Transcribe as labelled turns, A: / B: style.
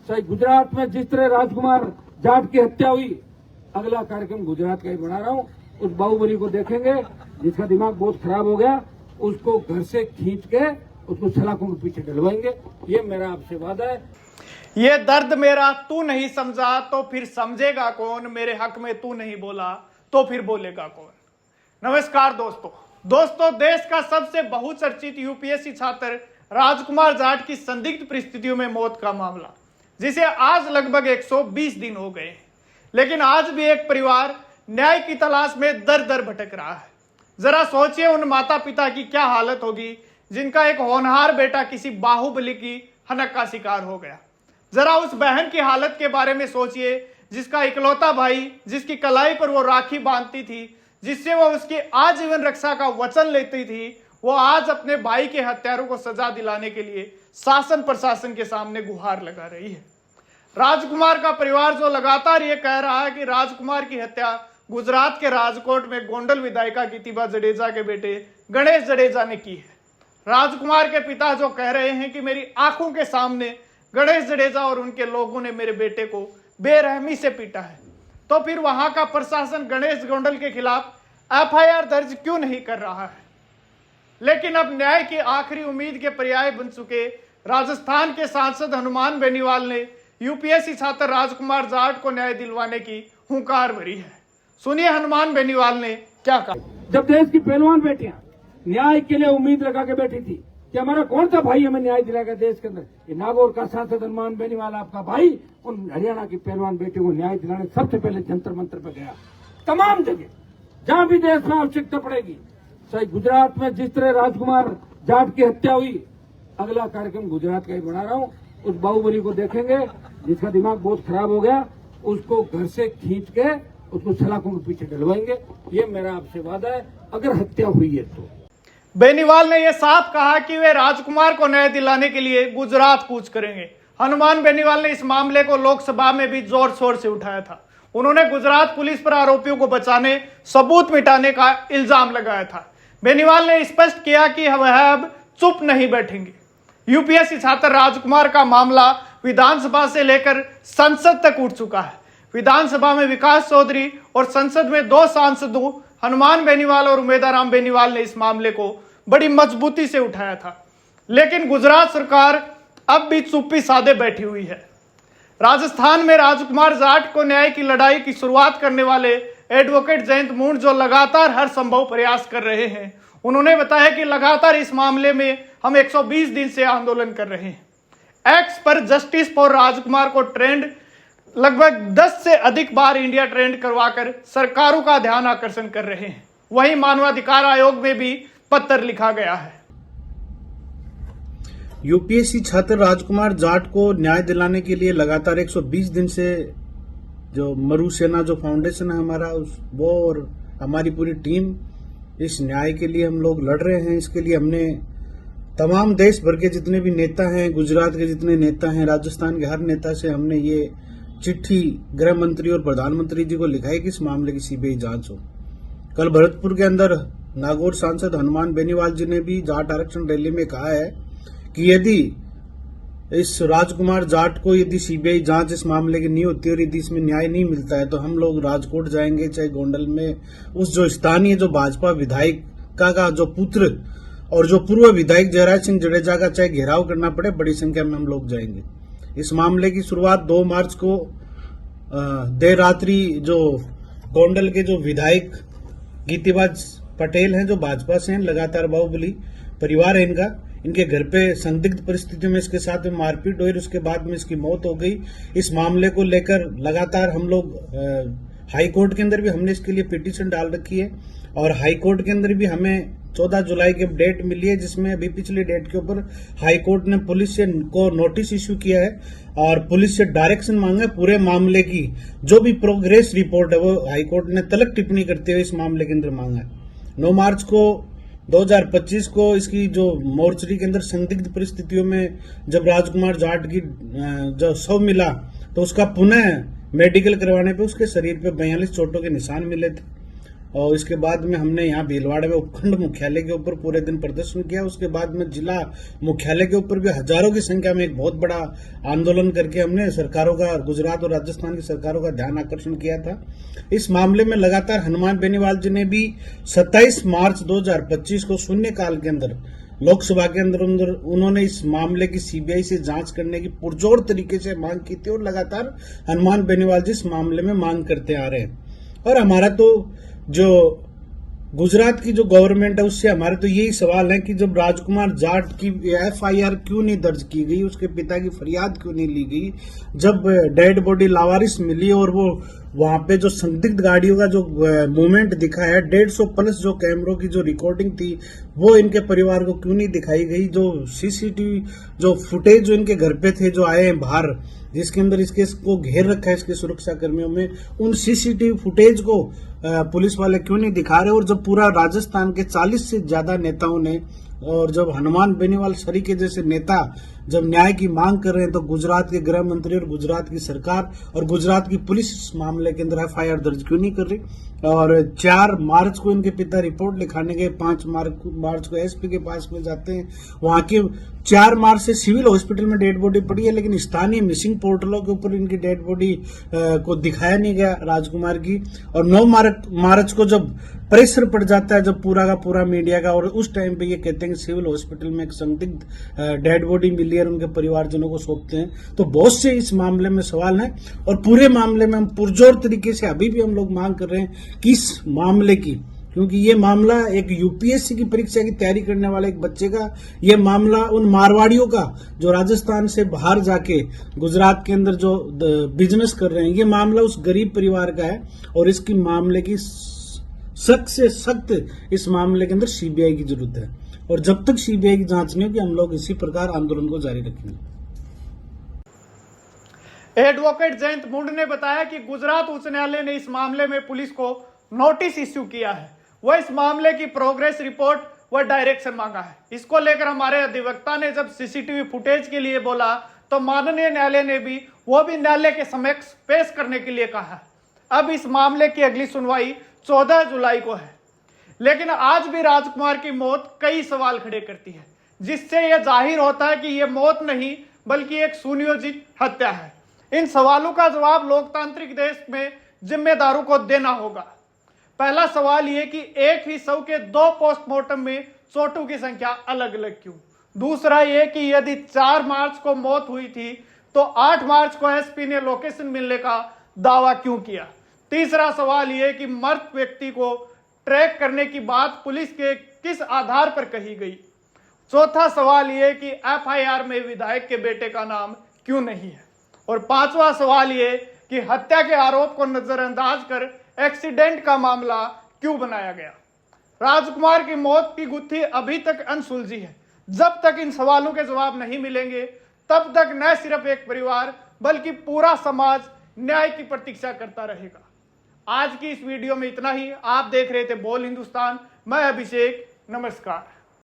A: चाहे गुजरात में जिस तरह राजकुमार जाट की हत्या हुई, अगला कार्यक्रम गुजरात का ही बना रहा हूं। उस बाहुबली को देखेंगे जिसका दिमाग बहुत खराब हो गया, उसको घर से खींच के उसको सलाखों के पीछे डलवाएंगे। ये मेरा आपसे वादा है।
B: ये दर्द मेरा तू नहीं समझा तो फिर समझेगा कौन, मेरे हक में तू नहीं बोला तो फिर बोलेगा कौन। नमस्कार दोस्तों, देश का सबसे बहुचर्चित यूपीएससी छात्र राजकुमार जाट की संदिग्ध परिस्थितियों में मौत का मामला, जिसे आज लगभग 120 दिन हो गए, लेकिन आज भी एक परिवार न्याय की तलाश में दर दर भटक रहा है। जरा सोचिए उन माता पिता की क्या हालत होगी जिनका एक होनहार बेटा किसी बाहुबली की हनक का शिकार हो गया। जरा उस बहन की हालत के बारे में सोचिए जिसका इकलौता भाई, जिसकी कलाई पर वो राखी बांधती थी, जिससे वो उसकी आजीवन रक्षा का वचन लेती थी, वो आज अपने भाई के हत्यारों को सजा दिलाने के लिए शासन प्रशासन के सामने गुहार लगा रही है। राजकुमार का परिवार जो लगातार ये कह रहा है कि राजकुमार की हत्या गुजरात के राजकोट में गोंडल विधायिका गीतिबा जडेजा के बेटे गणेश जडेजा ने की है। राजकुमार के पिता जो कह रहे हैं कि मेरी आंखों के सामने गणेश जडेजा और उनके लोगों ने मेरे बेटे को बेरहमी से पीटा है, तो फिर वहां का प्रशासन गणेश गोंडल के खिलाफ एफआईआर दर्ज क्यों नहीं कर रहा है। लेकिन अब न्याय की आखिरी उम्मीद के पर्याय बन चुके राजस्थान के सांसद हनुमान बेनीवाल ने यूपीएससी छात्र राजकुमार जाट को न्याय दिलवाने की हुंकार भरी है। सुनिए हनुमान बेनीवाल ने क्या कहा।
A: जब देश की पहलवान बेटियां न्याय के लिए उम्मीद लगा के बैठी थी कि हमारा कौन सा भाई हमें न्याय दिलाएगा देश के अंदर, ये नागौर का सांसद हनुमान बेनीवाल आपका भाई उन हरियाणा की पहलवान बेटियों को न्याय दिलाने सबसे पहले जंतर मंतर पर गया। तमाम जगह जहां भी देश में आवश्यकता पड़ेगी, चाहे गुजरात में जिस तरह राजकुमार जाट की हत्या हुई, अगला कार्यक्रम गुजरात का ही बना रहा हूं। उस बाहुबली को देखेंगे जिसका दिमाग बहुत खराब हो गया, उसको घर से खींच के उसको सलाखों के पीछे डलवाएंगे। ये मेरा आपसे वादा है, अगर हत्या हुई है तो।
B: बेनीवाल ने यह साफ कहा कि वे राजकुमार को न्याय दिलाने के लिए गुजरात कूच करेंगे। हनुमान बेनीवाल ने इस मामले को लोकसभा में भी जोर शोर से उठाया था। उन्होंने गुजरात पुलिस पर आरोपियों को बचाने, सबूत मिटाने का इल्जाम लगाया था। बेनीवाल ने स्पष्ट किया कि वह अब चुप नहीं बैठेंगे। यूपीएससी छात्र राजकुमार का मामला विधानसभा से लेकर संसद तक उठ चुका है। विधानसभा में विकास चौधरी और संसद में 2 सांसदों हनुमान बेनीवाल और उमेदाराम बेनीवाल ने इस मामले को बड़ी मजबूती से उठाया था, लेकिन गुजरात सरकार अब भी चुप्पी साधे बैठी हुई है। राजस्थान में राजकुमार जाट को न्याय की लड़ाई की शुरुआत करने वाले एडवोकेट जयंत मूण जो लगातार हर संभव प्रयास कर रहे हैं, उन्होंने बताया कि लगातार इस मामले में हम 120 दिन से आंदोलन कर रहे हैं। एक्स पर जस्टिस फॉर राजकुमार को ट्रेंड लगभग 10 से अधिक बार इंडिया ट्रेंड करवाकर सरकारों का ध्यान आकर्षण कर रहे हैं। वहीं मानवाधिकार आयोग में भी पत्र लिखा गया है।
C: यूपीएससी छात्र राजकुमार जाट को न्याय दिलाने के लिए लगातार 120 दिन से जो मरु सेना जो फाउंडेशन है हमारा, वो और हमारी पूरी टीम इस न्याय के लिए हम लोग लड़ रहे हैं। इसके लिए हमने तमाम देश भर के जितने भी नेता हैं, गुजरात के जितने नेता हैं, राजस्थान के हर नेता से हमने ये चिट्ठी गृह मंत्री और प्रधानमंत्री जी को लिखा है कि इस मामले की सीबीआई जांच हो। कल भरतपुर के अंदर नागौर सांसद हनुमान बेनीवाल जी ने भी जाट आरक्षण रैली में कहा है कि यदि इस राजकुमार जाट को यदि सीबीआई जांच इस मामले की नहीं होती और यदि इसमें न्याय नहीं मिलता है तो हम लोग राजकोट जाएंगे, चाहे गोंडल में उस जो स्थानीय जो भाजपा विधायक का जो पुत्र और जो पूर्व विधायक जयराज सिंह जडेजा का चाहे घेराव करना पड़े, बड़ी संख्या में हम लोग जाएंगे। इस मामले की शुरुआत 2 मार्च को देर रात्रि जो गोंडल के जो विधायक गीतिबा पटेल हैं, जो भाजपा से हैं, लगातार बाहुबली परिवार है इनके घर पे संदिग्ध परिस्थितियों में इसके साथ में मारपीट हुई, उसके बाद में इसकी मौत हो गई। इस मामले को लेकर लगातार हम लोग हाई कोर्ट के अंदर भी हमने इसके लिए पिटीशन डाल रखी है और हाई कोर्ट के अंदर भी हमें 14 जुलाई की डेट मिली है, जिसमें अभी पिछली डेट के ऊपर हाई कोर्ट ने पुलिस से को नोटिस इश्यू किया है और पुलिस से डायरेक्शन मांगा है। पूरे मामले की जो भी प्रोग्रेस रिपोर्ट है वो हाई कोर्ट ने तलक टिप्पणी करते हुए इस मामले के अंदर मांगा है। 9 मार्च को 2025 को इसकी जो मोर्चरी के अंदर संदिग्ध परिस्थितियों में जब राजकुमार जाट की जो शव मिला तो उसका पुनः मेडिकल करवाने पे उसके शरीर पे 42 चोटों के निशान मिले थे और इसके बाद में हमने यहाँ भीलवाड़ा में उपखंड मुख्यालय के ऊपर पूरे दिन प्रदर्शन किया। उसके बाद में जिला मुख्यालय के ऊपर भी हजारों की संख्या में एक बहुत बड़ा आंदोलन करके हमने सरकारों का, गुजरात और राजस्थान की सरकारों का ध्यान आकर्षण किया था। इस मामले में लगातार हनुमान बेनीवाल जी ने भी 27 मार्च 2025 को शून्यकाल के अंदर लोकसभा के अंदर उन्होंने इस मामले की सीबीआई से जांच करने की पुरजोर तरीके से मांग की थी और लगातार हनुमान बेनीवाल जी इस मामले में मांग करते आ रहे हैं। और हमारा तो जो गुजरात की जो गवर्नमेंट है उससे हमारे तो यही सवाल है कि जब राजकुमार जाट की एफआईआर क्यों नहीं दर्ज की गई, उसके पिता की फरियाद क्यों नहीं ली गई, जब डेड बॉडी लावारिस मिली और वो वहां पे जो संदिग्ध गाड़ियों का जो मूवमेंट दिखा है, 150 प्लस जो कैमरों की जो रिकॉर्डिंग थी वो इनके परिवार को क्यों नहीं दिखाई गई, जो सीसीटीवी जो फुटेज जो इनके घर पे थे जो आए हैं बाहर, जिसके अंदर इसके को घेर रखा है इसके सुरक्षा कर्मियों में, उन सीसीटीवी फुटेज को पुलिस वाले क्यों नहीं दिखा रहे। और जब पूरा राजस्थान के 40 से ज्यादा नेताओं ने और जब हनुमान बेनीवाल सरीके जैसे नेता जब न्याय की मांग कर रहे हैं तो गुजरात के गृह मंत्री और गुजरात की सरकार और गुजरात की पुलिस इस मामले के अंदर एफआईआर दर्ज क्यों नहीं कर रही। और 4 मार्च को इनके पिता रिपोर्ट लिखाने गए, 5 मार्च को एसपी के पास में जाते हैं, वहां के 4 मार्च से सिविल हॉस्पिटल में डेड बॉडी पड़ी है, लेकिन स्थानीय मिसिंग पोर्टलों के ऊपर इनकी डेड बॉडी को दिखाया नहीं गया राजकुमार की। और 9 मार्च को जब प्रेशर पड़ जाता है जब पूरा का पूरा मीडिया का, और उस टाइम पे ये कहते हैं कि सिविल हॉस्पिटल में एक संदिग्ध डेड बॉडी मिली है, उनके परिवारजनों को सौंपते हैं। तो बहुत से इस मामले में सवाल हैं और पूरे मामले में हम पुरजोर तरीके से अभी भी हम लोग मांग कर रहे हैं कि इस मामले की, क्योंकि ये मामला एक यूपीएससी की परीक्षा की तैयारी करने वाले एक बच्चे का, ये मामला उन मारवाड़ियों का जो राजस्थान से बाहर जाके गुजरात के अंदर जो बिजनेस कर रहे हैं, ये मामला उस गरीब परिवार का है। और इसकी मामले की सख्त से सख्त इस मामले के अंदर सीबीआई की जरूरत है। और जब तक सीबीआई की जांच नहीं होगी हम लोग इसी प्रकार आंदोलन को जारी रखेंगे।
B: एडवोकेट जयंत मुंड ने बताया कि गुजरात उच्च न्यायालय ने इस मामले में पुलिस को नोटिस इश्यू किया है, वह इस मामले की प्रोग्रेस रिपोर्ट व डायरेक्शन मांगा है। इसको लेकर हमारे अधिवक्ता ने जब सीसीटीवी फुटेज के लिए बोला तो माननीय न्यायालय ने भी वो भी न्यायालय के समक्ष पेश करने के लिए कहा है। अब इस मामले की अगली सुनवाई 14 जुलाई को है, लेकिन आज भी राजकुमार की मौत कई सवाल खड़े करती है, जिससे यह जाहिर होता है कि यह मौत नहीं बल्कि एक सुनियोजित हत्या है। इन सवालों का जवाब लोकतांत्रिक देश में जिम्मेदारों को देना होगा। पहला सवाल यह कि एक ही शव के 2 पोस्टमार्टम में चोटों की संख्या अलग अलग क्यों। दूसरा यह कि यदि 4 मार्च को मौत हुई थी तो 8 मार्च को एसपी ने लोकेशन मिलने का दावा क्यों किया। तीसरा सवाल यह कि मृत व्यक्ति को ट्रैक करने की बात पुलिस के किस आधार पर कही गई। चौथा सवाल यह कि एफआईआर में विधायक के बेटे का नाम क्यों नहीं है। और 5वां सवाल यह कि हत्या के आरोप को नजरअंदाज कर एक्सीडेंट का मामला क्यों बनाया गया। राजकुमार की मौत की गुत्थी अभी तक अनसुलझी है। जब तक इन सवालों के जवाब नहीं मिलेंगे तब तक न सिर्फ एक परिवार बल्कि पूरा समाज न्याय की प्रतीक्षा करता रहेगा। आज की इस वीडियो में इतना ही। आप देख रहे थे बोल हिंदुस्तान, मैं अभिषेक, नमस्कार।